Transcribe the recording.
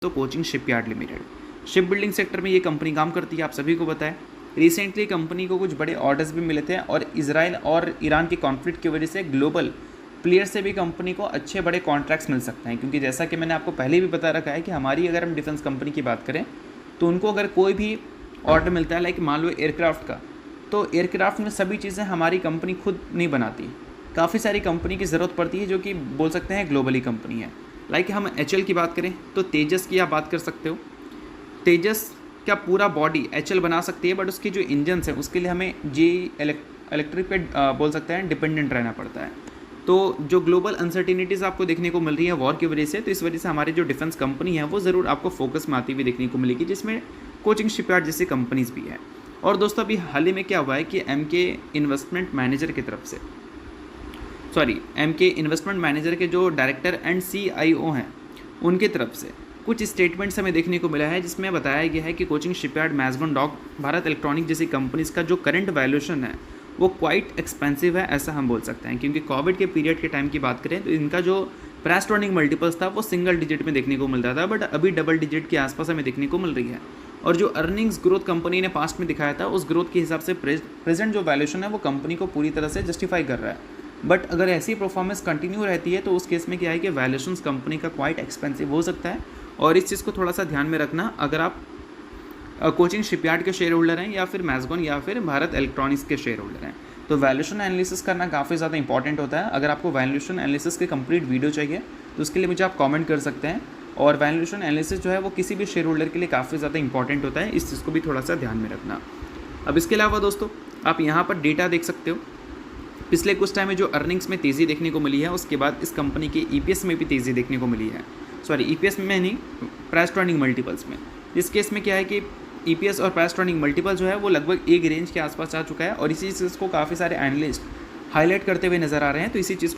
तो coaching shipyard limited ship building sector में ये कंपनी काम करती है, आप सभी को पता है। रिसेंटली कंपनी को कुछ बड़े ऑर्डर्स भी मिले थे और इजराइल और ईरान के कॉन्फ्लिक्ट की वजह से ग्लोबल प्लेयर से भी कंपनी को अच्छे बड़े कॉन्ट्रैक्ट्स मिल सकते हैं, क्योंकि जैसा कि मैंने आपको पहले भी बता रखा है कि हमारी अगर हम डिफेंस कंपनी की बात करें तो उनको अगर कोई भी ऑर्डर मिलता है, लाइक मान लो एयरक्राफ्ट का, तो एयरक्राफ्ट में सभी चीज़ें हमारी कंपनी खुद नहीं बनाती, काफ़ी सारी कंपनी की ज़रूरत पड़ती है जो कि बोल सकते हैं ग्लोबली कंपनी है। लाइक हम एचएल की बात करें तो तेजस की आप बात कर सकते हो। तेजस का पूरा बॉडी एचएल बना सकती है, बट उसकी जो इंजन्स हैं उसके लिए हमें इलेक्ट्रिक पे बोल सकते हैं डिपेंडेंट रहना पड़ता है। तो जो ग्लोबल अनसर्टिनिटीज़ आपको देखने को मिल रही है वॉर की वजह से, तो इस वजह से हमारी जो डिफेंस कंपनी है वो ज़रूर आपको फोकस में आती हुई देखने को मिलेगी, जिसमें कोचिंग शिपयार्ड जैसी कंपनीज भी है। और दोस्तों अभी हाल ही में क्या हुआ है कि एमके इन्वेस्टमेंट मैनेजर की तरफ से एमके इन्वेस्टमेंट मैनेजर के जो डायरेक्टर एंड सीआईओ हैं उनकी तरफ से कुछ स्टेटमेंट्स हमें देखने को मिला है, जिसमें बताया गया है कि Cochin shipyard, Mazagon dock, Bharat electronic जैसी कंपनीज़ का जो करंट वैल्यूएशन है वो क्वाइट एक्सपेंसिव है, ऐसा हम बोल सकते हैं। क्योंकि कोविड के पीरियड के टाइम की बात करें तो इनका जो प्राइस टू अर्निंग मल्टीपल्स था वो सिंगल डिजिट में देखने को मिल रहा था, बट अभी डबल डिजिट के आसपास हमें देखने को मिल रही है। और जो अर्निंग्स ग्रोथ कंपनी ने पास्ट में दिखाया था उस ग्रोथ के हिसाब से प्रेजेंट जो वैल्यूएशन है वो कंपनी को पूरी तरह से जस्टिफाई कर रहा है। बट अगर ऐसी परफॉर्मेंस कंटिन्यू रहती है तो उस केस में क्या है कि वैल्यूएशंस कंपनी का क्वाइट एक्सपेंसिव हो सकता है। और इस चीज़ को थोड़ा सा ध्यान में रखना अगर आप कोचिंग शिपयार्ड के शेयर होल्डर हैं या फिर मैज़गॉन या फिर भारत इलेक्ट्रॉनिक्स के शेयर होल्डर हैं, तो वैल्यूएशन एनालिसिस करना काफ़ी ज़्यादा इंपॉर्टेंट होता है। अगर आपको वैल्यूएशन एनालिसिस के कंप्लीट वीडियो चाहिए तो उसके लिए मुझे आप कमेंट कर सकते हैं। और वैल्यूएशन एनालिसिस जो है वो किसी भी शेयर होल्डर के लिए काफ़ी ज़्यादा इंपॉर्टेंट होता है, इस चीज़ को भी थोड़ा सा ध्यान में रखना। अब इसके अलावा दोस्तों आप यहाँ पर डेटा देख सकते हो, पिछले कुछ टाइम में जो अर्निंग्स में तेज़ी देखने को मिली है, उसके बाद इस कंपनी के ईपीएस में भी तेज़ी देखने को मिली है। ईपीएस में नहीं, प्राइस टू अर्निंग मल्टीपल्स में। इस केस में क्या है कि ईपीएस और प्राइस टू अर्निंग मल्टीपल जो है वो लगभग एक रेंज के आसपास आ चुका है और इसी चीज़ को काफ़ी सारे एनालिस्ट हाईलाइट करते हुए नज़र आ रहे हैं। तो इसी चीज़ को